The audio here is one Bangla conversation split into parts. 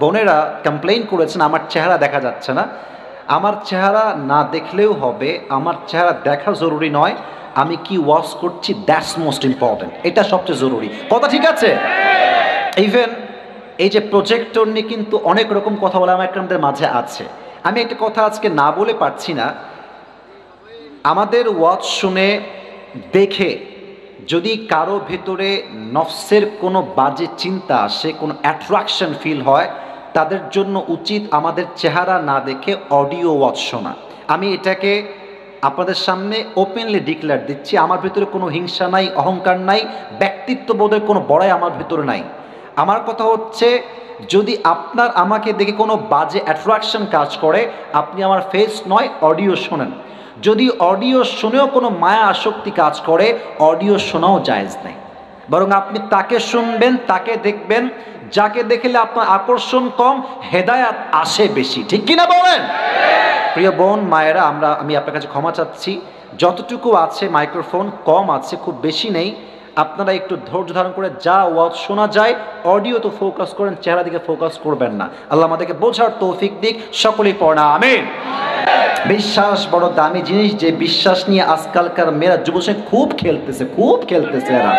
বোনেরা কমপ্লেইন করেছেন আমার চেহারা দেখা যাচ্ছে না। আমার চেহারা না দেখলেও হবে, আমার চেহারা দেখা জরুরি নয়, আমি কি ওয়াচ করছি দ্যাটস মোস্ট ইম্পর্টেন্ট, এটা সবচেয়ে জরুরি। কথা ঠিক আছে? ইভেন এই যে প্রজেক্টর নিয়ে কিন্তু অনেক রকম কথা বলা আমাদের মাঝে আছে। আমি একটা কথা আজকে না বলে পারছি না। আমাদের ওয়াজ শুনে দেখে যদি কারো ভেতরে নফসের কোনো বাজে চিন্তা আসে, কোনো অ্যাট্রাকশন ফিল হয়, তাদের জন্য উচিত আমাদের চেহারা না দেখে অডিও ওয়াজ শোনা। আমি এটাকে আপনাদের সামনে ওপেনলি ডিক্লেয়ার দিচ্ছি। আমার ভিতরে কোনো হিংসা নাই, অহংকার নাই, ব্যক্তিত্ববোধের কোনো বড়াই আমার ভিতরে নাই। আমার কথা হচ্ছে, যদি আপনার আমাকে দেখে কোনো বাজে অ্যাট্রাকশন কাজ করে, আপনি আমার ফেস নয় অডিও শোনেন। যদি অডিও শুনেও কোনো মায়া আসক্তি কাজ করে, অডিও শোনাও জায়েজ নেই, বরং আপনি তাকে শুনবেন, তাকে দেখবেন যাকে দেখলে আপনার আকর্ষণ কম, হেদায়াত আসে বেশি। ঠিক কিনা বলেন? প্রিয় বোন মায়েরা, আমি আপনার কাছে ক্ষমা চাচ্ছি, যতটুকু আছে মাইক্রোফোন কম আছে, খুব বেশি নেই। আপনারা একটু ধৈর্য ধারণ করে যা ওয়াজ শোনা যায় অডিও তো ফোকাস করেন, চেহারা দিকে ফোকাস করবেন না। আল্লাহ আমাদেরকে বোঝার তৌফিক দিক, সকলেই পড়া আমিন। বিশ্বাস বড় দামি জিনিস, যে বিশ্বাস নিয়ে আজকালকার মেয়েরা যুবসে খুব খেলতেছে এরা।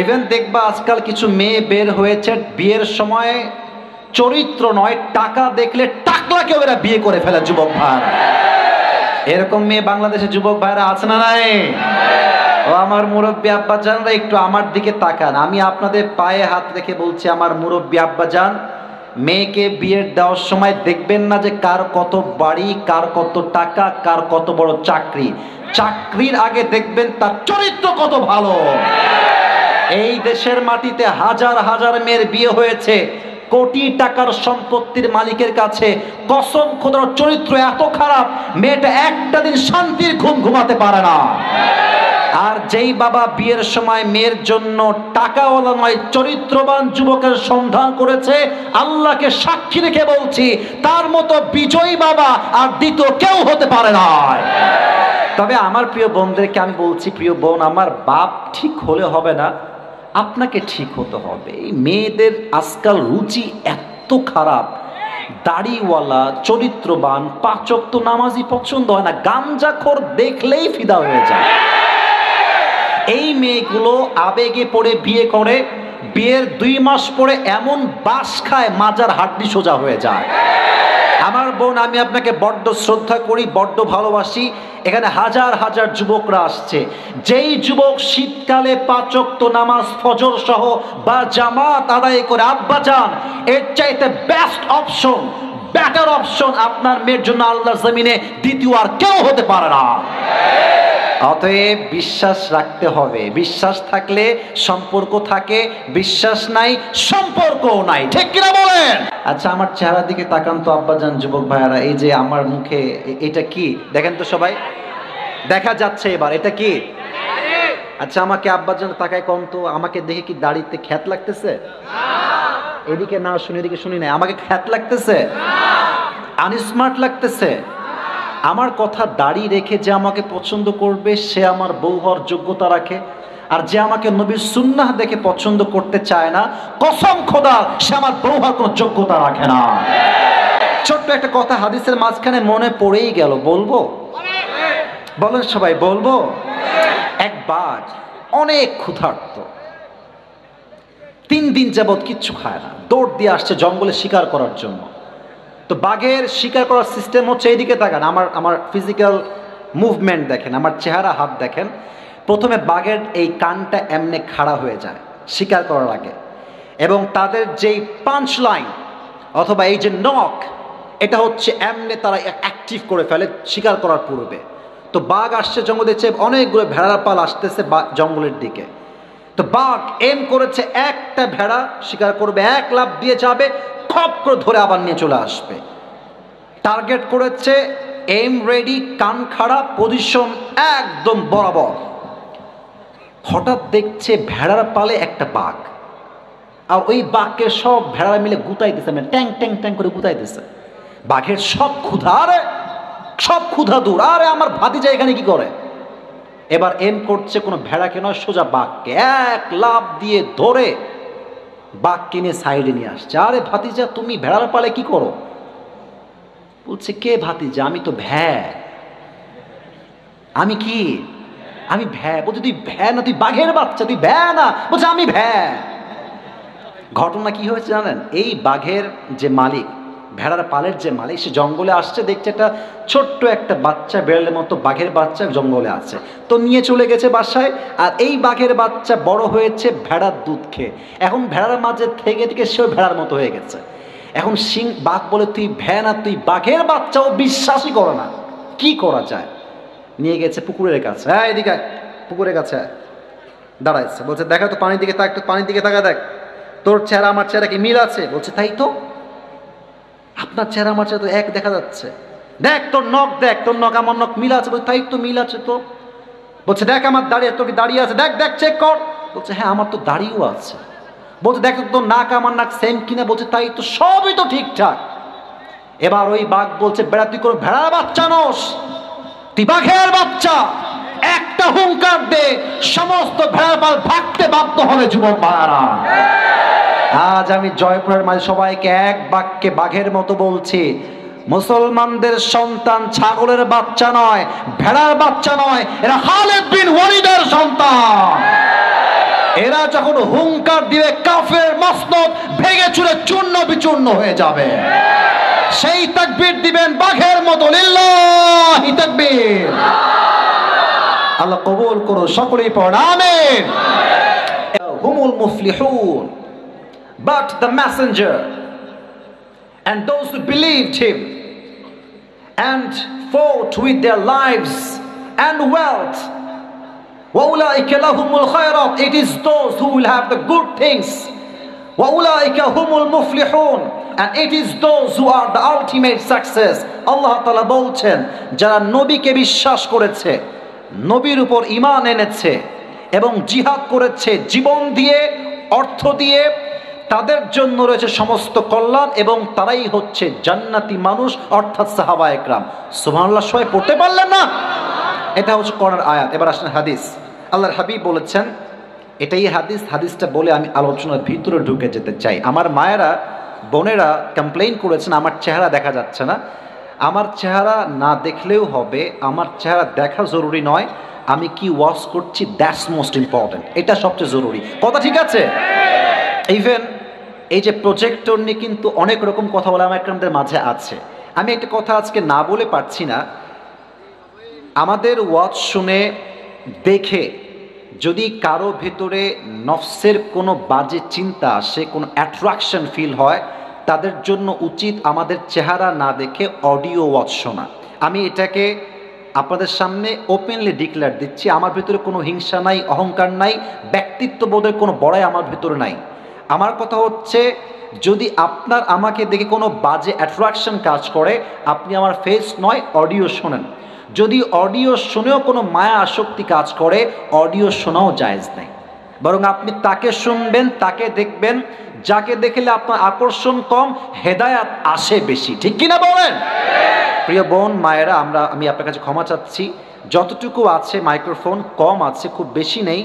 ইভেন দেখবা আজকাল কিছু মেয়ে বের হয়েছে বিয়ের সময় চরিত্র নয়, টাকা দেখলে টাকলাকেও এরা বিয়ে করে ফেলে যুবক ভাইরা। এরকম মেয়ে বাংলাদেশে যুবক ভাইরা আছে না নাই? ও আমার মুরব্বী আব্বাজানরা, একটু আমার দিকে তাকান। আমি আপনাদের পায়ে হাত রেখে বলছি, আমার মুরব্বী আব্বাজান, মেয়েকে বিয়ের দেওয়ার সময় দেখবেন না যে কার কত বাড়ি, কার কত টাকা, কার কত বড় চাকরি। চাকরির আগে দেখবেন তার চরিত্র কত ভালো। এই দেশের মাটিতে হাজার হাজার মেয়ের বিয়ে হয়েছে কোটি টাকার সম্পত্তির মালিকের কাছে, কসম খোদার চরিত্র এত খারাপ, মেয়েটা একটা দিন শান্তির ঘুম ঘুমাতে পারে না। আর যেই বাবা বিয়ের সময় মেয়ের জন্য টাকাওয়ালা নয় চরিত্রবান যুবকের সন্ধান করেছে, আল্লাহকে সাক্ষী রেখে বলছি, তার মতো বিজয়ী বাবা আর দ্বিতীয় কেউ হতে পারে না। তবে আমার প্রিয় বোনদেরকে আমি বলছি, প্রিয় বোন, আমার বাপ ঠিক হলে হবে না, আপনাকে ঠিক হতে হবে। এই মেয়েদের আজকাল রুচি এত খারাপ, দাড়িওয়ালা চরিত্রবান 5 ওয়াক্ত নামাজি পছন্দ হয় না, গাঞ্জাখোর দেখলেই ফিদা হয়ে যায়। এই মেয়েগুলো আবেগে পড়ে বিয়ে করে, বিয়ের 2 মাস পরে এমন বাস খায় মাজার হাড্ডি সোজা হয়ে যায়। আমার বোন, আমি আপনাকে বড্ড শ্রদ্ধা করি, বড্ড ভালোবাসি। এখানে হাজার হাজার যুবকরা আসছে, যেই যুবক শীতকালে 5 ওয়াক্ত নামাজ ফজর সহ বা জামাত আদায় করে, আব্বাজান, এর চাইতে বেস্ট অপশন, বেটার অপশন আপনার মেয়ের জন্য আল্লাহর জমিনে দ্বিতীয় আর কেউ হতে পারে না। অতএব বিশ্বাস রাখতে হবে। বিশ্বাস থাকলে সম্পর্ক থাকে, বিশ্বাস নাই সম্পর্কও নাই। ঠিক কিনা বলেন? আচ্ছা, আমার চেহারার দিকে তাকান তো আব্বাজান, যুবক ভাইয়ারা। এই যে আমার মুখে, এটা কি দেখেন তো সবাই? দেখা যাচ্ছে এবার এটা কি? আচ্ছা, আমাকে আব্বাজান তাকায় কম তো, আমাকে দেখে কি দাড়িতে খ্যাত লাগতেছে? এদিকে না শুনি, এদিকে শুনি না, আমাকে খ্যাত লাগতেছে? আনস্মার্ট লাগতেছে? আমার কথা দাড়ি রেখে যে আমাকে পছন্দ করবে সে আমার বউ হওয়ার যোগ্যতা রাখে, আর যে আমাকে নবীর সুন্নাহ দেখে পছন্দ করতে চায় না, কসম খোদা, সে আমার বউ হওয়ার কোনো যোগ্যতা রাখে না। ছোট্ট একটা কথা হাদিসের মাঝখানে মনে পড়েই গেল, বলবো? বলেন সবাই, বলবো? একবার অনেক ক্ষুধার্ত, 3 দিন যাবৎ কিচ্ছু খায় না, দৌড় দিয়ে আসছে জঙ্গলে শিকার করার জন্য। তো বাঘের শিকার করার সিস্টেম হচ্ছে, এইদিকে তাকান, আমার ফিজিক্যাল মুভমেন্ট দেখেন, আমার চেহারা, হাত দেখেন। প্রথমে বাঘের এই কানটা এমনি খাড়া হয়ে যায় শিকার করার আগে, এবং তাদের যেই পাঞ্চ লাইন অথবা এই যে নখ, এটা হচ্ছে এমনি তারা অ্যাক্টিভ করে ফেলে শিকার করার পূর্বে। তো বাঘ আসছে জঙ্গল দেখছে অনেকগুলো ভেড়ার পাল আসতেছে জঙ্গলের দিকে। তো বাঘ এম করেছে, একটা ভেড়া শিকার করবে, 1 লাফ দিয়ে যাবে, খপ করে ধরে আবার নিয়ে চলে আসবে। টার্গেট করেছে, এম রেডি, কান খাড়া, পজিশন একদম বরাবর। হঠাৎ দেখছে ভেড়ার পালে একটা বাঘ, আর ওই বাঘকে সব ভেড়ারা মিলে গুতাইতেছে, মানে ট্যাং ট্যাং ট্যাং করে গুতাইতেছে। বাঘের সব ক্ষুধা, সব ক্ষুধা দূর, আরে আমার ভাতিজা এখানে কি করে? এবার এম করছে কোনো ভেড়াকে নয়, সোজা বাঘকে 1 লাফ দিয়ে ধরে বাঘ কিনে সাইডে নিয়ে আসছে। আরে ভাতিজা, তুমি ভেড়ার পালে কি করো? বলছে, কে ভাতিজা? আমি তো ভ্যা। আমি কি? আমি ভ্যা। বলছে, তুই ভ্যা না, তুই বাঘের বাচ্চা, তুই ভ্যা না। বলছে, আমি ভ্যা। ঘটনা কি হয়েছে জানেন? এই বাঘের যে মালিক, ভেড়ার পালের যে মালিক, সে জঙ্গলে আসছে, দেখছে একটা ছোট্ট একটা বাচ্চা, বেড়ালের মতো বাঘের বাচ্চা জঙ্গলে আছে, তো নিয়ে চলে গেছে বাসায়। আর এই বাঘের বাচ্চা বড় হয়েছে ভেড়ার দুধ খেয়ে। এখন ভেড়ার মাঝে থেকে থেকে সেও ভেড়ার মতো হয়ে গেছে। এখন বাঘ বলে, তুই ভ্যা না, তুই বাঘের বাচ্চা। ও বিশ্বাসই করে না। কি করা যায়? নিয়ে গেছে পুকুরের কাছে। হ্যাঁ, এদিকে পুকুরের কাছে দাঁড়াইছে। বলছে, দেখা তো পানির দিকে তাক, একটু পানির দিকে তাকা, দেখ তোর চেহারা আমার চেহারা কি মিল আছে? বলছে, তাই তো, আপনার চেহারা আমার চেহারা তো এক দেখা যাচ্ছে। দেখ তোর নখ, দেখ তোর নখ আমার নখ মিল আছে। বলছে, তাই তো, মিল আছে তো। বলছে, দেখ আমার দাঁড়িয়ে, তোর কি দাঁড়িয়ে আছে? দেখ দেখ, চেক কর। বলছে, হ্যাঁ আমার তো দাঁড়িয়েও আছে। বলছে, দেখ তোর নাক আমার নাক সেম কিনা? বলছে, তাই তো, সবই তো ঠিকঠাক। এবার ওই বাঘ বলছে, বেড়া, তুই কোনো ভেড়ার বাচ্চা নস, তুই বাঘের বাচ্চা। একটা হুঙ্কার দে, সমস্ত ভেড়ার পাল ভাগতে বাধ্য হবে। যুবক ভাইরা, আজ আমি জয়পুরের মাঝে সবাইকে এক বাক্যে বাঘের মতো বলছি, মুসলমানদের সন্তান ছাগলের বাচ্চা নয়, ভেড়ার বাচ্চা নয়, এরা খালিদ বিন ওয়ালিদের সন্তান। এরা যখন হুঙ্কার দিবে, কাফের মসনদ ভেঙে চুরে চূর্ণ বিচূর্ণ হয়ে যাবে। সেই তাকবীর দিবেন বাঘের মতো, লিল্লাহি তাকবীর। আল্লাহ কবুল করো, সকলেই পড়েন আমিন। হুমুল মুফলিহুন, but the messenger and those who believed him and fought with their lives and wealth, وَأُولَٰئِكَ لَهُمُ الْخَيْرَاتُ, it is those who will have the good things. وَأُولَٰئِكَ هُمُ الْمُفْلِحُونَ, and it is those who are the ultimate success. আল্লাহ তাআলা বলছেন, যারা নবীকে বিশ্বাস করেছে, নবীর উপর ঈমান এনেছে এবং জিহাদ করেছে জীবন দিয়ে, অর্থ দিয়ে, তাদের জন্য রয়েছে সমস্ত কল্যাণ এবং তারাই হচ্ছে জান্নাতি মানুষ, অর্থাৎ সাহাবায়ে কেরাম। সুবহানাল্লাহ, সবাই পড়তে পারলেন না? এটা হচ্ছে কোরআনের আয়াত। এবার আসেন হাদিস। আল্লাহর হাবিব বলেছেন, এটাই হাদিস। হাদিসটা বলে আমি আলোচনার ভিতরে ঢুকে যেতে চাই। আমার মায়েরা, বোনেরা কমপ্লেইন করেছেন, আমার চেহারা দেখা যাচ্ছে না। আমার চেহারা না দেখলেও হবে, আমার চেহারা দেখা জরুরি নয়, আমি কি ওয়াশ করছি দ্যাটস মোস্ট ইম্পর্টেন্ট, এটা সবচেয়ে জরুরি। কথা ঠিক আছে? ইভেন এই যে প্রজেক্টর নিয়ে কিন্তু অনেক রকম কথা বলা আমাদের মাঝে আছে। আমি একটা কথা আজকে না বলে পারছি না। আমাদের ওয়াজ শুনে দেখে যদি কারো ভেতরে নফসের কোনো বাজে চিন্তা আসে, কোনো অ্যাট্রাকশন ফিল হয়, তাদের জন্য উচিত আমাদের চেহারা না দেখে অডিও ওয়াজ শোনা। আমি এটাকে আপনাদের সামনে ওপেনলি ডিক্লেয়ার দিচ্ছি। আমার ভিতরে কোনো হিংসা নাই, অহংকার নাই, ব্যক্তিত্ববোধের কোনো বড়াই আমার ভিতরে নাই। আমার কথা হচ্ছে, যদি আপনার আমাকে দেখে কোনো বাজে অ্যাট্রাকশন কাজ করে, আপনি আমার ফেস নয় অডিও শোনেন। যদি অডিও শুনেও কোনো মায়া আসক্তি কাজ করে, অডিও শোনাও জায়েজ নেই, বরং আপনি তাকে শুনবেন, তাকে দেখবেন, যাকে দেখলে আপনার আকর্ষণ কম, হেদায়াত আসে বেশি। ঠিক কিনা বলেন? প্রিয় বোন মায়েরা, আমি আপনার কাছে ক্ষমা চাচ্ছি, যতটুকু আছে মাইক্রোফোন কম আছে, খুব বেশি নেই।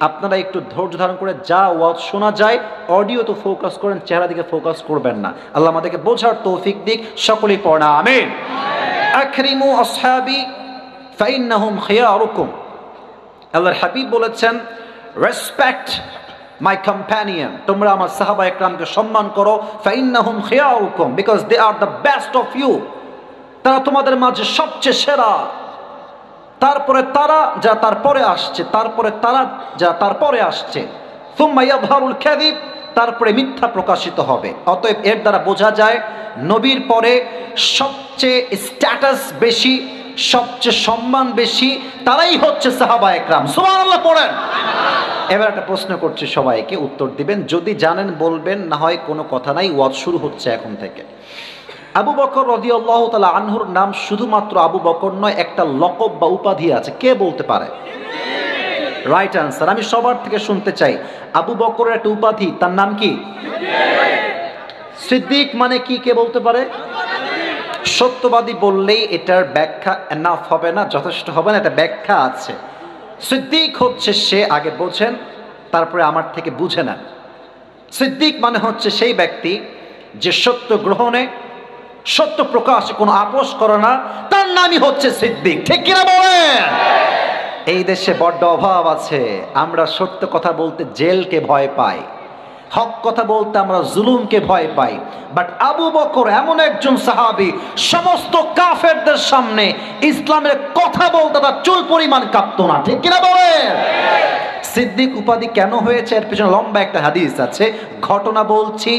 আপনারা একটু ধৈর্য ধারণ করে যা ওয়াজ শোনা যায় অডিও তো ফোকাস করেন, চেহারা দিকে ফোকাস করবেন না। আল্লাহ আমাদেরকে বোঝার তৌফিক দিক। সকলেই পড়া আমিন। আকরিমু আসহাবি ফাইন্নাহুম খিয়ারুকুম। আল্লাহর হাবিব বলেছেন, রেসপেক্ট মাই কম্প্যানিয়ন, তোমরা আমার সাহাবা একরামকে সম্মান করো। ফাইন্নাহুম খিয়ারুকুম, because they are the best of you, তারা তোমাদের মাঝে সবচেয়ে সেরা। তারপরে তারা যা তারপরে আসছে, তারপরে তারা যা তারপরে আসছে। সুম্মা ইয়াযহারুল কাযিব, তারপরে মিথ্যা প্রকাশিত হবে। অতএব এর দ্বারা বোঝা যায়, নবীর পরে সবচেয়ে স্ট্যাটাস বেশি, সবচেয়ে সম্মান বেশি, তারাই হচ্ছে সাহাবায়ে কেরাম। সুবহানাল্লাহ পড়েন। এবার একটা প্রশ্ন করছি, সবাইকে উত্তর দিবেন, যদি জানেন বলবেন, না হয় কোনো কথা নাই, ওয়াজ শুরু হচ্ছে এখন থেকে। আবু বকর রাদিয়াল্লাহু তাআলা আনহুর নাম শুধুমাত্র আবু বকর নয়, একটা লকব বা উপাধি আছে। কে বলতে পারে? Right answer. আমি সবার থেকে শুনতে চাই, আবু বকরের একটা উপাধি, তার নাম কি? সিদ্দিক। মানে কি, কে বলতে পারে? সত্যবাদী বললেই এটার ব্যাখ্যা এনাফ হবে না, যথেষ্ট হবে না, এটা ব্যাখ্যা আছে। সিদ্দিক হচ্ছে সে, আগে বোঝেন, তারপরে আমার থেকে বুঝে নেন। সিদ্দিক মানে হচ্ছে সেই ব্যক্তি যে সত্য গ্রহণে সত্য প্রকাশে কোনো আপোষ করে না, তার নামই হচ্ছে সিদ্দিক। ঠিক কিনা বলেন? এই দেশে বড্ড অভাব আছে, আমরা সত্য কথা বলতে জেলকে ভয় পাই, হক কথা বলতে আমরা জুলুমকে ভয় পাই। বাট আবু বকর এমন একজন সাহাবী, সমস্ত কাফেরদের সামনে ইসলামের কথা বলতে তার চুল পরিমাণ কাঁপতো না। ঠিক কিনা বলেন? সিদ্দিক উপাধি কেন হয়েছে এর পিছনে লম্বা একটা হাদিস আছে, ঘটনা বলছি,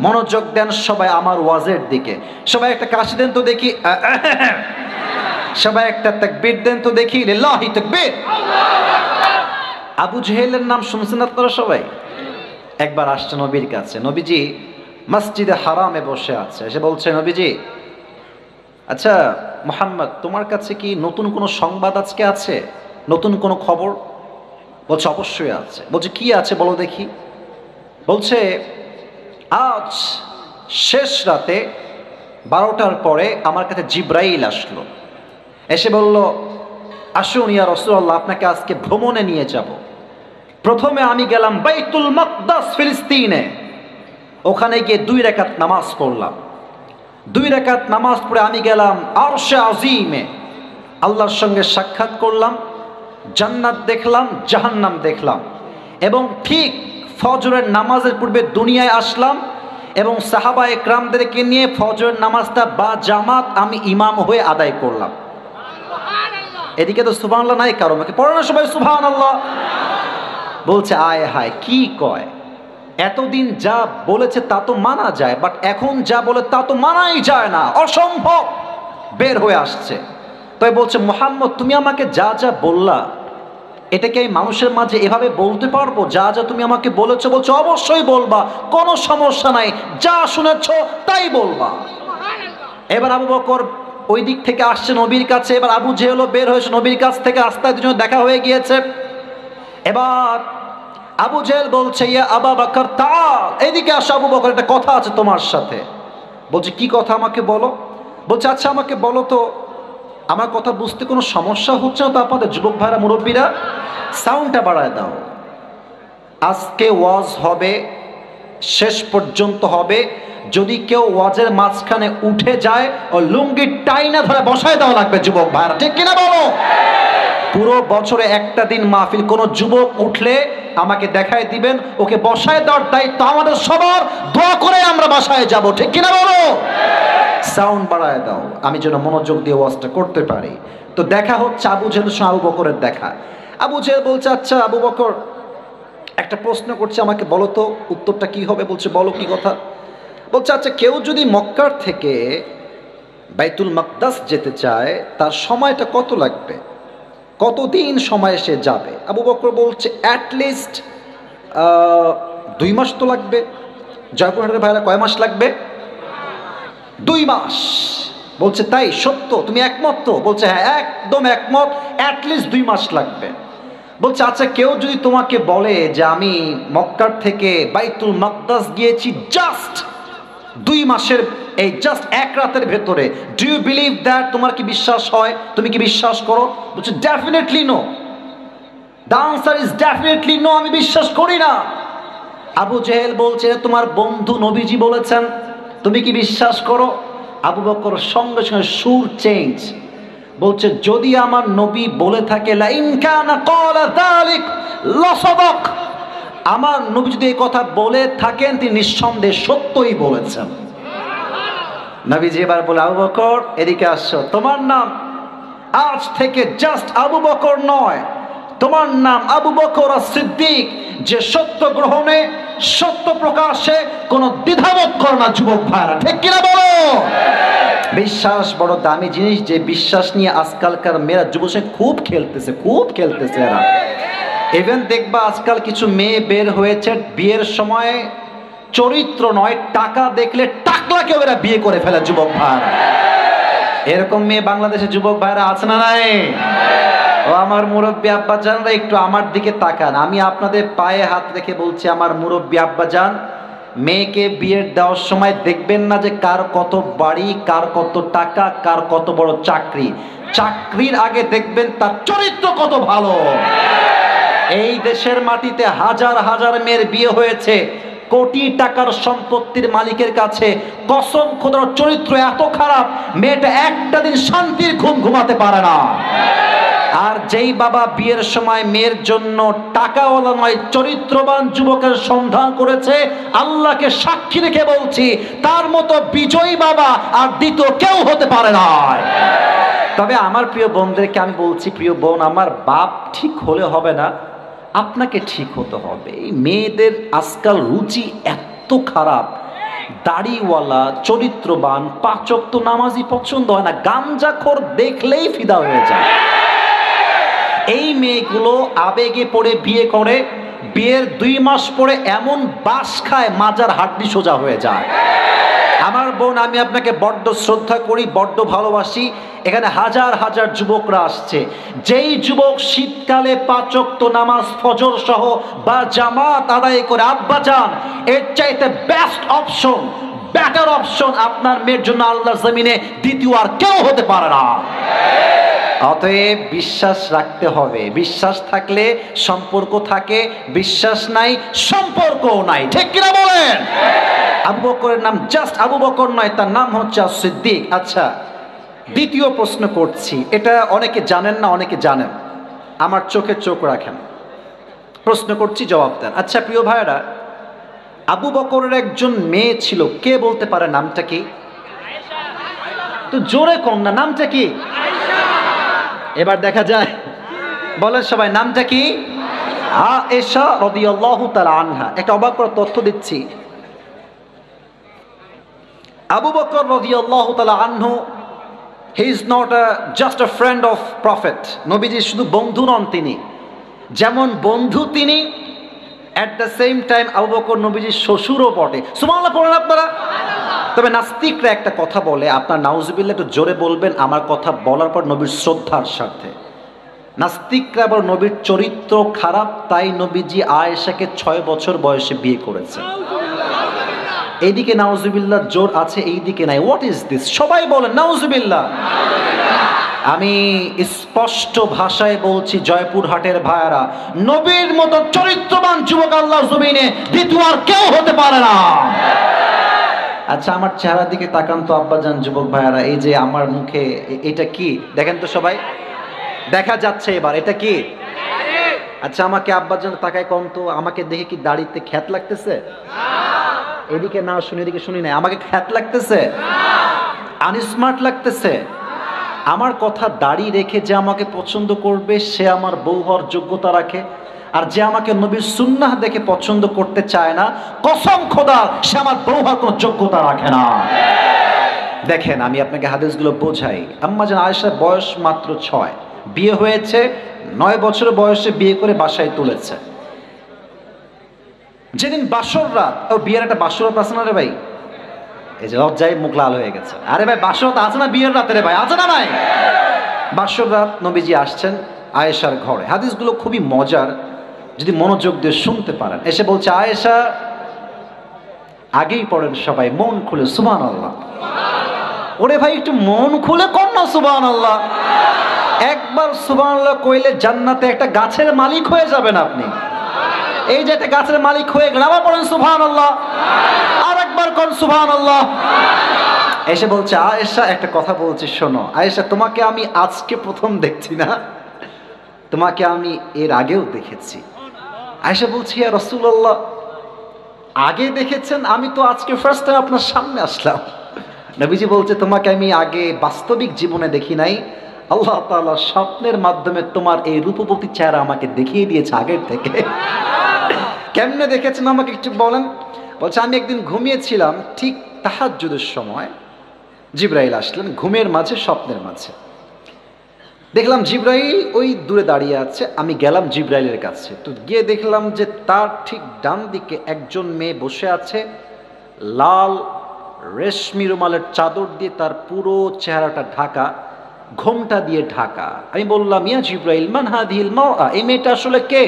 মনোযোগ দেন সবাই আমার ওয়াজের দিকে। সবাই একটা কাশি দেন তো দেখি, সবাই একটা তাকবীর দেন তো দেখি, লিল্লাহি তাকবীর। আবু জেহেলের নাম শুনছেন আপনারা সবাই? একবার আসছে নবীর কাছে, নবীজি মসজিদে হারামে বসে আছে, এসে বলছে, নবীজি আচ্ছা মুহাম্মদ, তোমার কাছে কি নতুন কোনো সংবাদ আজকে আছে, নতুন কোনো খবর? বলছে অবশ্যই আছে। বলছে কি আছে বলো দেখি। বলছে আজ শেষ রাতে 12টার পরে আমার কাছে জিব্রাইল আসলো, এসে বলল, আসুন ইয়া রাসূলুল্লাহ, আপনাকে আজকে ভ্রমণে নিয়ে যাব। প্রথমে আমি গেলাম বাইতুল মাকদাস ফিলিস্তিনে, ওখানে গিয়ে 2 রাকাত নামাজ পড়লাম। 2 রাকাত নামাজ পড়ে আমি গেলাম আরশে আজিমে, আল্লাহর সঙ্গে সাক্ষাৎ করলাম, জান্নাত দেখলাম, জাহান্নাম দেখলাম। এবং ঠিক ফজরের নামাজের পূর্বে দুনিয়ায় আসলাম এবং সাহাবা একরামদেরকে নিয়ে ফজরের নামাজটা বা জামাত আমি ইমাম হয়ে আদায় করলাম। এদিকে তো সুবহানাল্লাহ নাই কারো, আমাকে পড়ে না সবাই সুবহানাল্লাহ? বলছে আয় হায় কি কয়, এতদিন যা বলেছে তা তো মানা যায়, বাট এখন যা বলে তা তো মানাই যায় না, অসম্ভব বের হয়ে আসছে। তাই বলছে মুহাম্মদ, তুমি আমাকে যা যা বললা এটাকে আমি মানুষের মাঝে এভাবে বলতে পারবো? যা যা তুমি আমাকে বলেছো? বলছো অবশ্যই বলবা, কোনো সমস্যা নাই, যা শুনেছ তাই বলবা। এবার আবু বকর ওই দিক থেকে আসছে নবীর কাছে, এবার আবু জেহেলও বের হয়েছে নবীর কাছ থেকে, রাস্তায় দুজন দেখা হয়ে গিয়েছে। এবার আবু জেহেল বলছে, ইয়া আবু বকর তাআল, এদিকে আসো আবু বকর, একটা কথা আছে তোমার সাথে। বলছে কি কথা, আমাকে বলো। বলছে আচ্ছা আমাকে বলো তো, আমার কথা বুঝতে কোনো সমস্যা হচ্ছে না তো আপনাদের যুবক ভাইরা মুরব্বীরা? সাউন্ডটা বাড়ায় দাও। আজকে ওয়াজ হবে, শেষ পর্যন্ত হবে, যদি কেউ ওয়াজের মাঝখানে উঠে যায় ও লুঙ্গি টাইনা ধরে বসায় দেওয়া লাগবে যুবক ভাইরা। ঠিক কিনা বলো? পুরো বছরে একটা দিন মাহফিল, কোন যুবক উঠলে আমাকে দেখায় দিবেন, ওকে বসায় দেওয়ার দায়িত্ব আমাদের সবার, দোয়া করে আমরা বাসায় যাব। ঠিক কিনা বলো? সাউন্ড বাড়ায় দাও, আমি যেন মনোযোগ দিয়ে ওয়াজটা করতে পারি। তো দেখা হচ্ছে আবু জেহেলের সঙ্গে আবু বকরের দেখা। আবু জেহেল বলছে আচ্ছা আবু বকর, একটা প্রশ্ন করছে, আমাকে বলো তো উত্তরটা কি হবে। বলছে বলো কি কথা। বলছে আচ্ছা কেউ যদি মক্কার থেকে বাইতুল মাকদাস যেতে চায় তার সময়টা কত লাগবে, কতদিন সময় সে যাবে? আবু বকর বলছে অ্যাটলিস্ট 2 মাস তো লাগবে। জয়পুরহাটের ভাইরা কয় মাস লাগবে? 2 মাস। বলছে তাই সত্য, তুমি একমত তো? বলছে হ্যাঁ একদম একমত, অ্যাটলিস্ট 2 মাস লাগবে। বলছে আচ্ছা কেউ যদি তোমাকে বলে যে আমি মক্কার থেকে বাইতুল মাকদাস গিয়েছি জাস্ট 2 মাসের, এই জাস্ট 1 রাতের ভেতরে, ডু ইউ বিলিভ দ্যাট? তোমার কি বিশ্বাস হয়? তুমি কি বিশ্বাস করো? বলছে definitely no, the answer is definitely no, আমি বিশ্বাস করি না। আবু জেহেল বলছে তোমার বন্ধু নবীজি বলেছেন, তুমি কি বিশ্বাস করো? আবু বকর সঙ্গে সঙ্গে সুর চেঞ্জ, বলছে যদি আমার নবী বলে থাকে লা ইন কানা ক্বালা যালিক লাসাদাক, আমার নবী যদি এই কথা বলে থাকেন তিনি নিঃসন্দেহে সত্যই বলেছেন। নবীজি এবার বলে আবু বকর এদিকে আসো, তোমার নাম আজ থেকে জাস্ট আবু বকর নয়, তোমার নাম আবু বকর as-সিদ্দিক, যে সত্য গ্রহণে সত্য প্রকাশে কোনো দ্বিধাবোধ করে না। যুবক ভাইরা ঠিক কিনা বলো? বিশ্বাস বড় দামি জিনিস, যে বিশ্বাস নিয়ে আজকালকার মেয়েরা যুবসে খুব খেলতেছে এরা। ইভেন দেখবা আজকাল কিছু মেয়ে বের হয়েছে বিয়ের সময় চরিত্র নয় টাকা দেখলে টাকলাকেও এরা বিয়ে করে ফেলে। যুবক ভাইরা, এরকম মেয়ে বাংলাদেশে যুবক ভাইরা আছে না নাই? ও আমার মুরব্বী আব্বাজানরা একটু আমার দিকে তাকান, আমি আপনাদের পায়ে হাত রেখে বলছি, আমার মুরব্বী আব্বাজান, মেয়েকে বিয়ে দেওয়ার সময় দেখবেন না যে কার কত বাড়ি, কার কত টাকা, কার কত বড় চাকরি, চাকরির আগে দেখবেন তার চরিত্র কত ভালো। এই দেশের মাটিতে হাজার হাজার মেয়ের বিয়ে হয়েছে, কোটি টাকার সম্পত্তির মালিকের কাছে কসম খোদার চরিত্র এত খারাপ, মেয়েটা একটা দিন শান্তির ঘুম ঘুমাতে পারে না। আর যেই বাবা বিয়ের সময় মেয়ের জন্য টাকাওয়ালা নয় চরিত্রবান যুবকের সন্ধান করেছে, আল্লাহকে সাক্ষী রেখে বলছি তার মতো বিজয়ী বাবা আর দ্বিতীয় কেউ হতে পারে না। তবে আমার প্রিয় বোনদেরকে আমি বলছি, প্রিয় বোন, আমার বাপ ঠিক হলে হবে না, আপনাকে ঠিক হতে হবে। এই মেয়েদের আজকাল রুচি এত খারাপ, দাড়িওয়ালা চরিত্রবান 5 ওয়াক্ত নামাজি পছন্দ হয় না, গাঞ্জাখোর দেখলেই ফিদা হয়ে যায়। এই মেয়েগুলো আবেগে পড়ে বিয়ে করে, বিয়ের 2 মাস পরে এমন বাস খায় মাজার হাড্ডি সোজা হয়ে যায়। আমার বোন, আমি আপনাকে বড্ড শ্রদ্ধা করি, বড্ড ভালোবাসি। এখানে হাজার হাজার যুবকরা আসছে, যেই যুবক শীতকালে 5 ওয়াক্ত নামাজ ফজর সহ বা জামাত আদায় করে আব্বা যান, এর চাইতে বেস্ট অপশন, বেটার অপশন আপনার মেয়ের জন্য আল্লাহর জমিনে দ্বিতীয় আর কেউ হতে পারে না। অতএব বিশ্বাস রাখতে হবে, বিশ্বাস থাকলে সম্পর্ক থাকে, বিশ্বাস নাই সম্পর্কও নাই, ঠিক কিনা বলেন? আবু বকরের নাম জাস্ট আবু বকর নয়, তার নাম হচ্ছে সিদ্দিক। আচ্ছা, দ্বিতীয় প্রশ্ন করছি, এটা অনেকে জানেন না, অনেকে জানেন, আমার চোখে চোখ রাখেন, প্রশ্ন করছি জবাব দেন। আচ্ছা প্রিয় ভাইরা, আবু বকরের একজন মেয়ে ছিল, কে বলতে পারে নামটা কি? তো জোরে কম না, নামটা কি? এবার দেখা যায়, বলেন সবাই, নামটা কি? আয়েশা রাদিয়াল্লাহু তাআলা আনহা। একটা অবাক করার তথ্য দিচ্ছি, আবু বকর রাদিয়াল্লাহু তাআলা আনহু, he is not just a friend of prophet. নবীজির শুধু বন্ধু নন তিনি, যেমন বন্ধু তিনি, at the same time Abu Bakr নবীজির শ্বশুরও বটে। সুবহানাল্লাহ পড়েন আপনারা। তবে নাস্তিকরা একটা কথা বলে, আপনার নাউজুবিল্লাহ একটু জোরে বলবেন আমার কথা বলার পর, নবীর শ্রদ্ধার সাথে। নাস্তিকরা আবার নবীর চরিত্র খারাপ, তাই নবীজি আয়েশাকে 6 বছর বয়সে বিয়ে করেছে। এইদিকে নাউজুবিল্লাহ জোর আছে, এইদিকে নাই। What is this? সবাই বলেন নাউজুবিল্লাহ। আমি স্পষ্ট ভাষায় বলছি, জয়পুরহাটের ভাইয়ারা, নবীর মতো চরিত্রবান যুবক আল্লাহর জমিনে দ্বিতীয় আর কেউ হতে পারে না। আচ্ছা, আমার চেহারার দিকে তাকান তো আব্বাজান, যুবক ভাইয়ারা, এই যে আমার মুখে এটা কি দেখেন তো সবাই, দেখা যাচ্ছে এবার, এটা কি? আচ্ছা, আমাকে আব্বাজান তাকায় কম তো, আমাকে দেখে কি দাড়িতে খ্যাত লাগতেছে? এদিকে না শুনি, এদিকে শুনি না, আমাকে খ্যাত লাগতেছে? আনস্মার্ট লাগতেছে? আমার কথা, দাড়ি রেখে যে আমাকে পছন্দ করবে সে আমার বউ হওয়ার যোগ্যতা রাখে, আর যে আমাকে নবীর সুন্নাহ দেখে পছন্দ করতে চায় না, কসম খোদার সে আমার বউ হওয়ার কোনো যোগ্যতা রাখে না। দেখেন, আমি আপনাকে হাদিসগুলো বোঝাই। আম্মা জান আয়েশার বয়স মাত্র 6, বিয়ে হয়েছে 9 বছর বয়সে বিয়ে করে বাসায় তুলেছে। যেদিন বাসর রাত, ও বিয়ের একটা বাসর রাত আছে না রে ভাই? এই যে লজ্জায় মুখ লাল হয়ে গেছে। আরে ভাই, বাসর রাত আছে না বিয়ের রাতে রে ভাই? আছে না ভাই? বাসর রাত নবীজি আসছেন আয়েশার ঘরে। হাদিসগুলো খুবই মজার, যদি মনোযোগ দিয়ে শুনতে পারেন। এসে বলছে, আয়েশা, আগেই পড়েন সবাই মন খুলে সুবহানাল্লাহ। ওরে ভাই, একটু মন খুলে কর না সুবহানাল্লাহ। একবার সুবহানাল্লাহ কইলে জান্নাতে একটা গাছের মালিক হয়ে যাবেন আপনি। এই যে একটা গাছের মালিক হয়ে গেলেন, আবার পড়েন সুবহানাল্লাহ, আর একবার কোন সুবহানাল্লাহ। এসে বলছে, আয়েশা, একটা কথা বলছি শোনো। আয়েশা, তোমাকে আমি আজকে প্রথম দেখছি না, তোমাকে আমি এর আগেও দেখেছি। আয়েশা বলছি, ইয়া রাসূলুল্লাহ, আগে দেখেছেন? আমি তো আজকে ফার্স্ট টাইম আপনার সামনে আসলাম। নবীজি বলছে, তোমাকে আমি আগে বাস্তবিক জীবনে দেখি নাই, আল্লাহ তাআলা স্বপ্নের মাধ্যমে তোমার এই রূপবতী চেহারা আমাকে দেখিয়ে দিয়েছে আগের থেকে। কেমনে দেখেছেন আমাকে একটু বলেন? বলছে, আমি একদিন ঘুমিয়েছিলাম, ঠিক তাহাজ্জুদের সময় জিবরাইল আসলেন, ঘুমের মাঝে, স্বপ্নের মাঝে। দেখলাম জিবরাইল ওই দূরে দাঁড়িয়ে আছে, আমি গেলাম জিবরাইলের কাছে। তো গিয়ে দেখলাম যে তার ঠিক ডান দিকে একজন মেয়ে বসে আছে, লাল রেশমি রুমালের চাদর দিয়ে তার পুরো চেহারাটা ঢাকা, ঘোমটা দিয়ে ঢাকা। আমি বললাম, ইয়া জিবরাইল, মান হাদিহিল মারআ, এই মেয়েটা আসলে কে?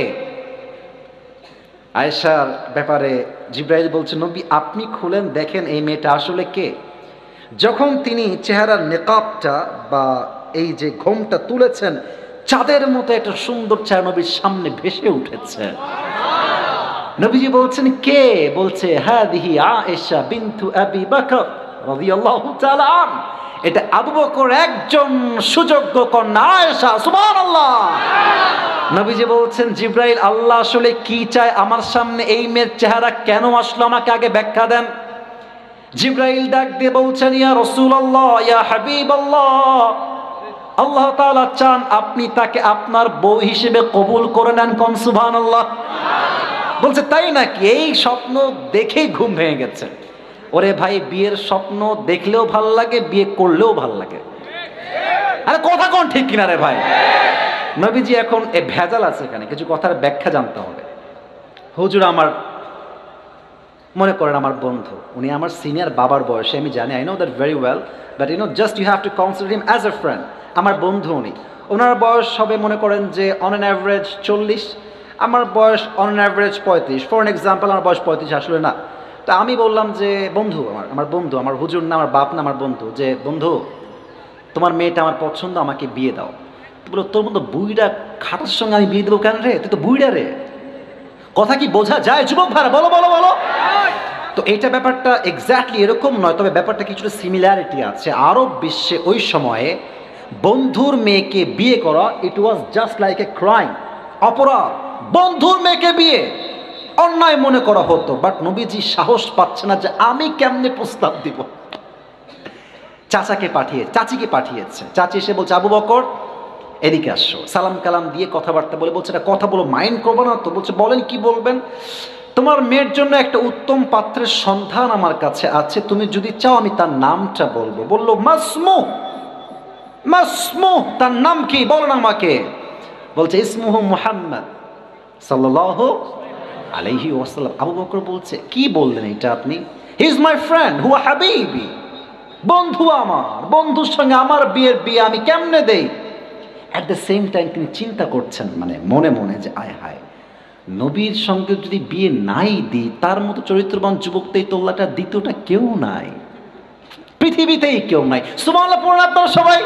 আয়েশার ব্যাপারে জিবরাইল বলছে, নবী আপনি খুলেন, দেখেন এই মেয়েটা আসলে কে। যখন তিনি চেহারার নেকাবটা বা এই যে ঘোমটা তুলেছেন, চাঁদের মতো একটা সুন্দর চেহারা নবীর সামনে ভেসে উঠেছে। নবীজি বলছেন কে? বলছে হাদিহি আয়েশা বিনতু আবি বকর রাদিয়াল্লাহু তাআলা আন। এটা আবু বকর একজন সুযোগ্য কন্যা আয়েশা। সুবহানাল্লাহ। নবীজি বলছেন জিবরাইল, আল্লাহ আসলে কি চায় আমার সামনে? এই মেয়ের চেহারা কেন আসলো আমাকে আগে ব্যাখ্যা দেন। জিবরাইল ডাক দিয়ে বলছেন ইয়া রাসূলুল্লাহ, ইয়া হাবিবাল্লাহ, আল্লাহ তাআলা চান আপনি তাকে আপনার বউ হিসেবে কবুল করে নেন। কোন সুবহানাল্লাহ। বলছে তাই নাকি? এই স্বপ্ন দেখেই ঘুম ভেঙে গেছে। ওরে ভাই, বিয়ের স্বপ্ন দেখলেও ভাল লাগে, বিয়ে করলেও ভাল লাগে। আরে কথা কোন ঠিক কিনা রে ভাই? নবীজি এখন এ ভেজাল আছে এখানে, কিছু কথার ব্যাখ্যা জানতে হবে। হুজুর আমার, মনে করেন আমার বন্ধু, উনি আমার সিনিয়র বাবার বয়সে, আমি জানি, I know that very well, but you know just you have to consider him as a friend. আমার বন্ধু উনি, ওনার বয়স হবে মনে করেন যে অন অ্যান অ্যাভারেজ 40, আমার বয়স on an average 35। For an example, আমার বয়স 35 আসলে না। তো আমি বললাম যে বন্ধু, আমার বন্ধু, আমার হুজুর না, আমার বাপ না, আমার বন্ধু, যে বন্ধু তোমার মেয়েটা আমার পছন্দ, আমাকে বিয়ে দাও। তো বলো তোর মতো বুইড়া খাটার সঙ্গে আমি বিয়ে দেবো কেন রে? তুই তো বুইড়া রে। কথা কি বোঝা যায় যুবক ভাইরা? বলো বলো বলো। তো এইটা ব্যাপারটা এক্স্যাক্টলি এরকম নয়, তবে ব্যাপারটা কিছুটা সিমিলারিটি আছে। আরব বিশ্বে ওই সময়ে বন্ধুর মেয়েকে বিয়ে করা it was just like a crime, অপরাধ। বন্ধুর মেয়েকে বিয়ে অন্যায় মনে করা হতো। বাট নবীজি সাহস পাচ্ছে না যে আমি কেমনে প্রস্তাব দিব। চাচিকে পাঠিয়েছে। চাচি এসে বলছে আবু বকর এদিকে আসো। সালাম কালাম দিয়ে কথাবার্তা বলছে এটা কথা বলো, মাইন্ড করবো না তো? বলছে বলেন কি বলবেন। তোমার মেয়ের জন্য একটা উত্তম পাত্রের সন্ধান আমার কাছে আছে, তুমি যদি চাও আমি তার নামটা বলবো। বললো মাসমু। তার নাম কি বলেন আমাকে। বলছে ইসমুহু মুহাম্মদ সাল্লাল্লাহু আলাইহি ওয়াসাল্লাম। আবু বকর বলছে কি বললেন এটা আপনি? হি ইজ মাই ফ্রেন্ড হুয়া হাবিবি, বন্ধু আমার, বন্ধুর সঙ্গে আমার বিয়ে আমি কেমনে দেই? অ্যাট দ্য সেম টাইম তিনি চিন্তা করছেন মানে মনে মনে যে আয় হায়, নবীর সঙ্গে যদি বিয়ে নাই দিই, তার মতো চরিত্রবান যুবক তো এই তোল্লাটা দ্বিতীয়টা কেউ নাই, পৃথিবীতেই কেউ নাই। সুবহানাল্লাহ পড়ুন আপনারা সবাই।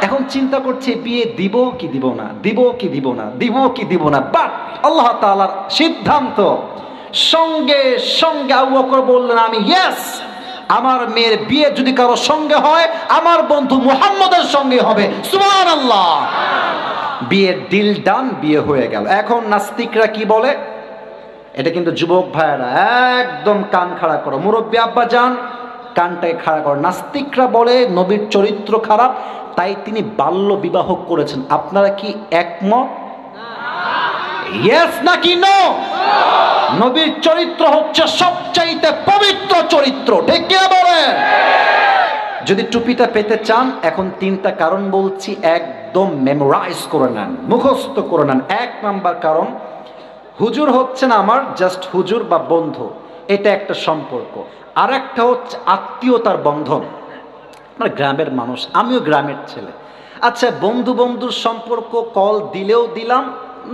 এখন চিন্তা করছে বিয়ে দিব কি দিব না, দিব কি দিব না, দিব কি দিব না। বাট আল্লাহ তাআলার সিদ্ধান্ত, সঙ্গে সঙ্গে আবু বকর বললেন আমি ইয়েস, আমার মেয়ের বিয়ে যদি কারো সঙ্গে হয় আমার বন্ধু মুহাম্মদের সঙ্গে হবে। সুবহানাল্লাহ। বিয়ের ডিল ডান, বিয়ে হয়ে গেল। এখন নাস্তিকরা কি বলে, এটা কিন্তু যুবক ভাইয়েরা একদম কান খাড়া করো, মুরব্বী আব্বা যান কানটায় খাড়া করো। নাস্তিকরা বলে নবীর চরিত্র খারাপ, তাই তিনি বাল্য বিবাহ করেছেন। আপনারা কি একমত? ইয়েস নাকি নো? নবীর চরিত্র হচ্ছে সবচাইতে পবিত্র চরিত্র, ঠিক কি বলে? যদি টুপিটা পেতে চান, এখন 3টা কারণ বলছি, একদম মেমোরাইজ করে নেন, মুখস্থ করে নেন। 1 নাম্বার কারণ, হুজুর হচ্ছেন আমার জাস্ট হুজুর বা বন্ধু, এটা একটা সম্পর্ক। আর একটা হচ্ছে আত্মীয়তার বন্ধন। আমরা গ্রামের মানুষ, আমিও গ্রামের ছেলে। আচ্ছা বন্ধু বন্ধুর সম্পর্ক, কল দিলেও দিলাম,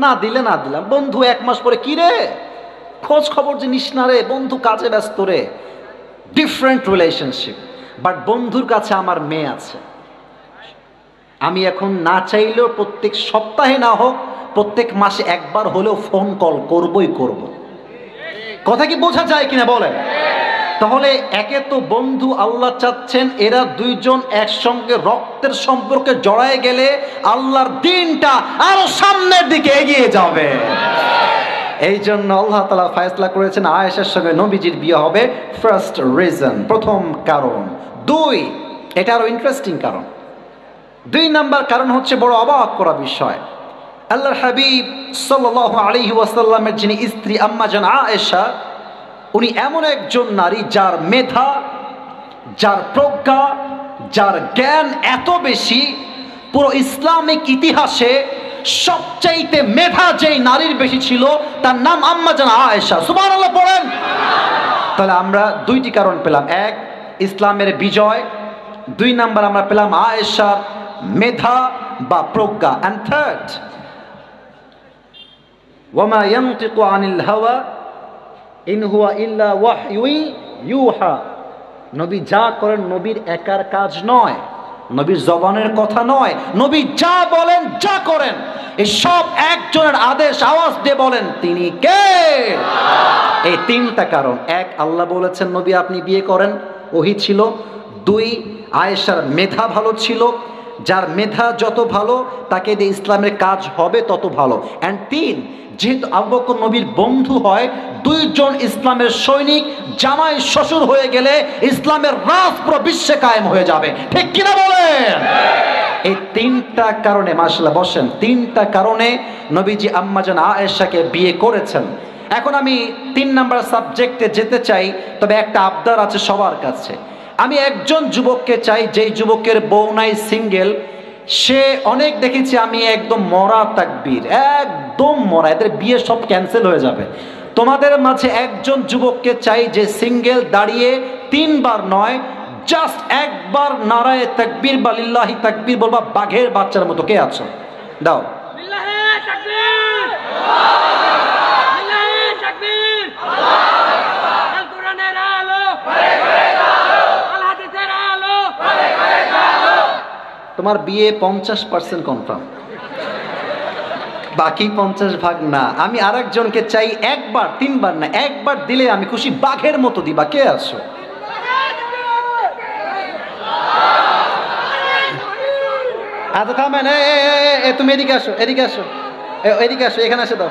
না দিলে না দিলাম। বন্ধু 1 মাস পরে কি রে খোঁজ খবর যে নিস না রে, বন্ধু কাজে ব্যস্ত রে, ডিফারেন্ট রিলেশনশিপ। বাট বন্ধুর কাছে আমার মেয়ে আছে, আমি এখন না চাইলেও প্রত্যেক সপ্তাহে না হোক প্রত্যেক মাসে একবার হলেও ফোন কল করবই করব। কথা কি বোঝা যায় কিনা বলেন? তাহলে একে তো বন্ধু আল্লাহ চাচ্ছেন এরা দুইজন একসঙ্গে রক্তের সম্পর্কে জড়ায় গেলে আল্লাহর দিনটা আরো সামনের দিকে এগিয়ে যাবে। এই জন্য আল্লাহ তাআলা ফয়সালা করেছেন আয়েশার সঙ্গে নবীজির বিয়ে হবে। ফার্স্ট রিজন, প্রথম কারণ। 2, এটা আরো ইন্টারেস্টিং কারণ। 2 নাম্বার কারণ হচ্ছে বড় অবাক করা বিষয়। আল্লাহর হাবিব সাল্লাল্লাহু আলাইহি ওয়াসাল্লামের যিনি স্ত্রী আম্মা জান আয়েশা, উনি এমন একজন নারী যার মেধা, যার প্রজ্ঞা, যার জ্ঞান এত বেশি, পুরো ইসলামিক ইতিহাসে সবচাইতে মেধা যেই নারীর বেশি ছিল তার নাম আম্মা জান আয়েশা। সুবহানাল্লাহ পড়েন। তাহলে আমরা 2টি কারণ পেলাম, 1 ইসলামের বিজয়, 2 নাম্বার আমরা পেলাম আয়েশার মেধা বা প্রজ্ঞা। এন্ড থার্ড, ওয়ামা ইয়ানতিকু আনিল হাওয়া ইন হুয়া ইল্লা ওয়াহয়ু ইউহা। নবী যা করেন নবীর একার কাজ নয়, নবীর জবানের কথা নয়, নবী যা বলেন যা করেন এই সব একজনের আদেশ, আওয়াজ দিয়ে বলেন তিনি কে। এই তিনটা কারণ: এক, আল্লাহ বলেছেন নবী আপনি বিয়ে করেন, ওহী ছিল। দুই, আয়েশার মেধা ভালো ছিল, যার মেধা যত ভালো তাকে দিয়ে ইসলামের কাজ হবে তত ভালো। অ্যান্ড তিন, যেহেতু আবু বকর নবীর বন্ধু হয়, দুইজন ইসলামের সৈনিক জামাই শ্বশুর হয়ে গেলে ইসলামের রাজ পুরো বিশ্বে কায়েম হয়ে যাবে। ঠিক কিনা বলেন? এই তিনটা কারণে, মাশাআল্লাহ বসেন, তিনটা কারণে নবীজি আম্মাজান আয়েশাকে বিয়ে করেছেন। এখন আমি 3 নাম্বার সাবজেক্টে যেতে চাই, তবে একটা আবদার আছে সবার কাছে। আমি একজন যুবককে চাই, যেই যুবকের বউ নাই, সিঙ্গেল, সে অনেক দেখেছি আমি একদম মরা তাকবীর, একদম মরা, এদের বিয়ে সব ক্যান্সেল হয়ে যাবে। তোমাদের মাঝে একজন যুবককে চাই যে সিঙ্গেল, দাঁড়িয়ে 3 বার নয়, জাস্ট একবার নারায়ে তাকবীর বা লিল্লাহি তাকবীর বলবা বাঘের বাচ্চার মতো। কে আছো? দাও। লিল্লাহি তাকবীর, লিল্লাহি তাকবীর, আল কোরআনের আলো, আল হাদিসের আলো। তোমার বিয়ে 50% কনফার্ম, বাকি 50% না। আমি আরেকজনকে চাই একবার, 3 বার না, একবার দিলে আমি খুশি, বাঘের মতো দিবা। কে আছো? আচ্ছা থামেন, তুমি এদিকে আসো, এদিকে আসো, এদিকে আসো, এখানে আসো, দাও,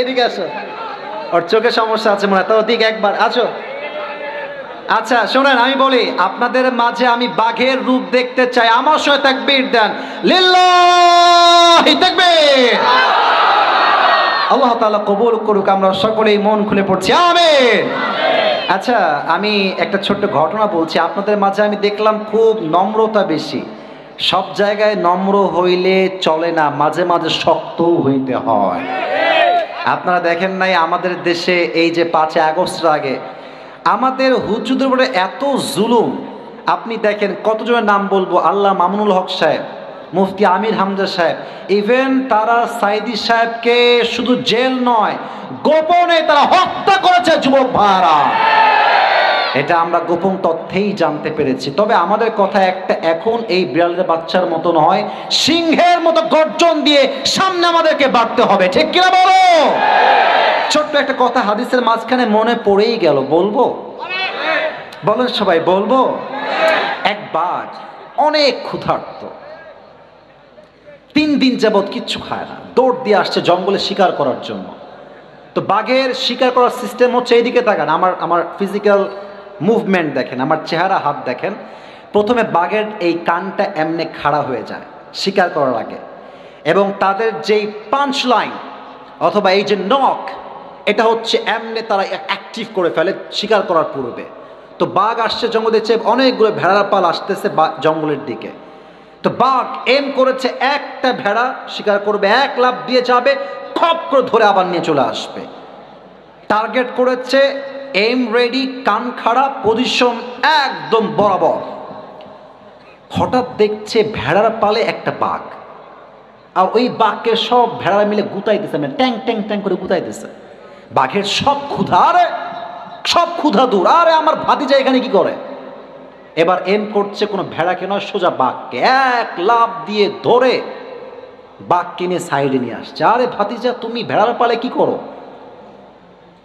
এদিকে আসো। ওর চোখে সমস্যা আছে মনে হয়, তো ওদিকে একবার আছো। আচ্ছা শোনেন, আমি বলি, আপনাদের মাঝে আমি বাঘের রূপ দেখতে চাই। আমার সঙ্গে তাকবীর দেন, লিল্লাহি তাকবীর। আল্লাহ তাআলা কবুল করুক, আমরা সকলেই মন খুলে পড়ছি আমিন। আচ্ছা, আমি একটা ছোট্ট ঘটনা বলছি। আপনাদের মাঝে আমি দেখলাম খুব নম্রতা বেশি। সব জায়গায় নম্র হইলে চলে না, মাঝে মাঝে শক্তও হইতে হয়। আপনারা দেখেন নাই আমাদের দেশে এই যে 5 আগস্টের আগে আমাদের হুজুরদের উপরে এত জুলুম। আপনি দেখেন কতজনের নাম বলবো, আল্লাহ মামুনুল হক সাহেব, মুফতি আমির হামজা সাহেব, ইভেন তারা সাইদি সাহেবকে শুধু জেল নয়, গোপনে তারা হত্যা করেছে যুবক ভাইরা। এটা আমরা গোপন তথ্যেই জানতে পেরেছি। তবে আমাদের কথা একটা, এখন এই বিড়ালের বাচ্চার মতো নয়, সিংহের মতো গর্জন দিয়ে সামনে আমাদেরকে বাড়তে হবে। ঠিক কিনা বলো? ছোট্ট একটা কথা হাদিসের মাঝখানে মনে পড়েই গেল, বলবো? বলেন সবাই, বলবো? এক বাঘ অনেক ক্ষুধার্ত, 3 দিন যাবৎ কিচ্ছু খায় না, দৌড় দিয়ে আসছে জঙ্গলে শিকার করার জন্য। তো বাঘের শিকার করার সিস্টেম হচ্ছে, এইদিকে তাকান, আমার ফিজিক্যাল মুভমেন্ট দেখেন, আমার চেহারা, হাত দেখেন। প্রথমে বাঘের এই কানটা এমনি খাড়া হয়ে যায় শিকার করার আগে, এবং তাদের যেই পাঞ্চ লাইন অথবা এই যে নখ, এটা হচ্ছে এমনি তারা অ্যাক্টিভ করে ফেলে শিকার করার পূর্বে। তো বাঘ আসছে জঙ্গল দেখছে, অনেকগুলো ভেড়ার পাল আসতেছে জঙ্গলের দিকে। তো বাঘ এম করেছে, একটা ভেড়া শিকার করবে, এক লাফ দিয়ে যাবে, খপ করে ধরে আবার নিয়ে চলে আসবে। টার্গেট করেছে, এম রেডি, কান খাড়া, পজিশন একদম বরাবর। হঠাৎ দেখছে ভেড়ার পালে একটা বাঘ, আর ওই বাঘকে সব ভেড়ারা মিলে গুতাইতেছে, মানে ট্যাং ট্যাং ট্যাং করে গুতাইতেছে। বাঘের সব ক্ষুধা, আরে সব ক্ষুধা দূর, আরে আমার ভাতিজা এখানে কি করে। এবার এম করছে কোনো ভেড়াকে নয়, সোজা বাঘকে এক লাফ দিয়ে ধরে বাঘকে নিয়ে সাইডে নিয়ে আসছে। আরে ভাতিজা, তুমি ভেড়ার পালে কি করো?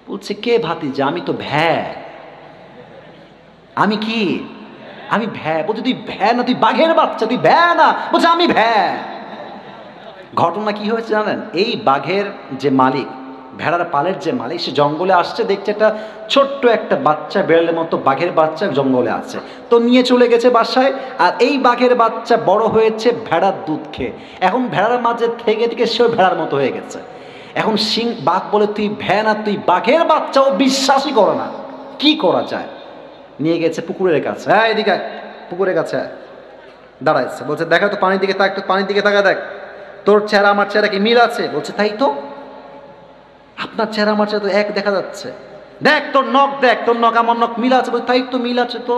বলছে, কে ভাতিজা? আমি তো ভ্যা। আমি কি? আমি ভ্যা। বলছে, তুই ভ্যা না, তুই বাঘের বাচ্চা, তুই ভ্যা না। বলছে, আমি ভ্যা। ঘটনা কি হয়েছে জানেন? এই বাঘের যে মালিক, ভেড়ার পালের যে মালিক, সে জঙ্গলে আসছে, দেখছে একটা ছোট্ট একটা বাচ্চা, বেড়ালের মতো বাঘের বাচ্চা জঙ্গলে আছে, তো নিয়ে চলে গেছে বাসায়। আর এই বাঘের বাচ্চা বড় হয়েছে ভেড়ার দুধ খেয়ে, এখন ভেড়ার মাঝে থেকে থেকে সেও ভেড়ার মতো হয়ে গেছে। এখন বাঘ বলে, তুই ভ্যা না, তুই বাঘের বাচ্চা। ও বিশ্বাসই করে না। কি করা যায়? নিয়ে গেছে পুকুরের কাছে। হ্যাঁ, এদিকে পুকুরের কাছে দাঁড়াইছে, বলছে, দেখা তো পানির দিকে তাক, একটু পানির দিকে তাকা, দেখ তোর চেহারা আমার চেহারা কি মিল আছে? বলছে, তাই তো, আপনার চেহারা আমার চেহারা তো এক দেখা যাচ্ছে। দেখ তোর নখ, দেখ তোর নখ আমার নখ মিল আছে। বলছে, তাই তো, মিল আছে তো।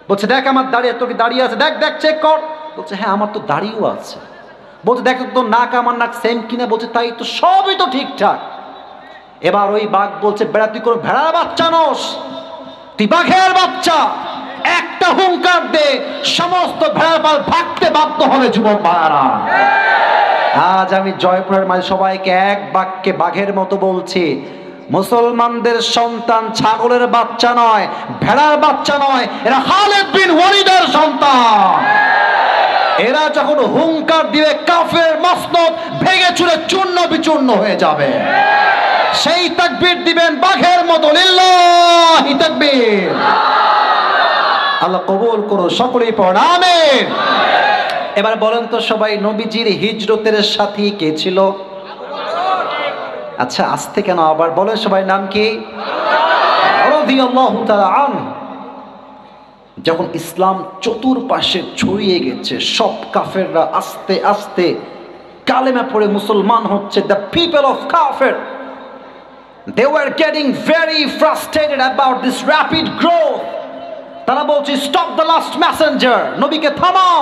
বলছে, দেখ আমার দাঁড়িয়ে, তোর কি দাঁড়িয়ে আছে? দেখ দেখ, চেক কর। বলছে, হ্যাঁ আমার তো দাঁড়িয়েও আছে। বলছে, দেখ তোর নাক আমার নাক সেম কিনা। বলছে, তাই তো, সবই তো ঠিকঠাক। এবার ওই বাঘ বলছে, বেড়া তুই কোনো ভেড়ার বাচ্চা নস, তুই বাঘের বাচ্চা। একটা হুঙ্কার দে, সমস্ত ভেড়ার পাল ভাগতে বাধ্য হবে যুবক ভাইরা। আজ আমি জয়পুরের মাঝে সবাইকে এক বাক্যে বাঘের মতো বলছি, মুসলমানদের সন্তান ছাগলের বাচ্চা নয়, ভেড়ার বাচ্চা নয়, এরা খালিদ বিন ওয়ালিদের সন্তান। এরা যখন হুঙ্কার দিবে কাফের মসনদ ভেঙে চুরে চূর্ণ বিচূর্ণ হয়ে যাবে। সেই তাকবীর দিবেন বাঘের মতো, লিল্লাহি তাকবীর। আল্লাহ কবুল করো, সকলেই পড়ুন আমিন। এবার বলেন তো সবাই, নবীজির হিজরতের সাথী কে ছিল? আচ্ছা আস্তে কেন আবার বলেন সবাই, নাম কি? রাদিয়াল্লাহু তাআলা আনহু। যখন ইসলাম চতুর্পাশে ছড়িয়ে গেছে, সব কাফেররা আস্তে আস্তে কালেমা পড়ে মুসলমান হচ্ছে, দ্য পিপল অফ কাফের, they were getting very frustrated about this rapid growth. তারা বলছে, স্টপ দ্য লাস্ট মেসেঞ্জার, নবীকে থামাও,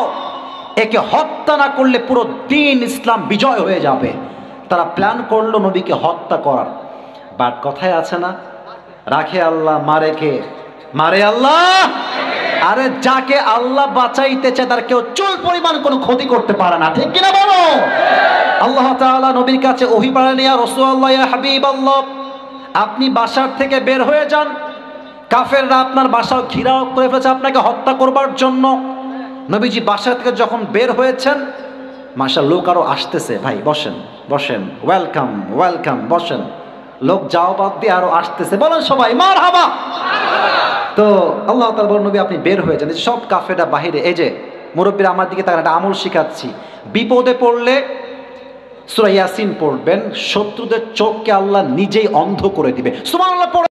একে হত্যা না করলে পুরো দিন ইসলাম বিজয় হয়ে যাবে। তারা প্ল্যান করলো নবীকে হত্যা করার। বাট কথায় আছে না, রাখে আল্লাহ মারে কে? মারে আল্লাহ। আরে যাকে আল্লাহ বাঁচাইতে চায় তার কেউ চুল পরিমাণ কোনো ক্ষতি করতে পারে না, ঠিক কিনা বলো? আল্লাহ তাআলা নবীর কাছে ওহী পাঠালেন, ইয়া রাসূলুল্লাহ, ইয়া হাবিবাল্লাহ, আপনি বাসার থেকে বের হয়ে যান, কাফেররা আপনার বাসা ঘেরাও করে ফেলেছে আপনাকে হত্যা করবার জন্য। নবীজি বাসা থেকে যখন বের হয়েছেন, মাশাআল্লাহ লোক আরো আসতেছে, ভাই বসেন বসেন, ওয়েলকাম ওয়েলকাম, বসেন। লোক যাও বাদ দিয়ে আরো আসতেছে, বলেন সবাই মারহাবা। তো আল্লাহ তাআলা বলেন, নবী আপনি বের হয়ে যান। সব কাফেররা বাহিরে, এই যে মুরব্বীরা আমার দিকে তাকান, একটা আমল শিখাচ্ছি, বিপদে পড়লে সূরা ইয়াসিন পড়বেন, শত্রুদের চোখকে আল্লাহ নিজেই অন্ধ করে দিবে। সুবহানাল্লাহ।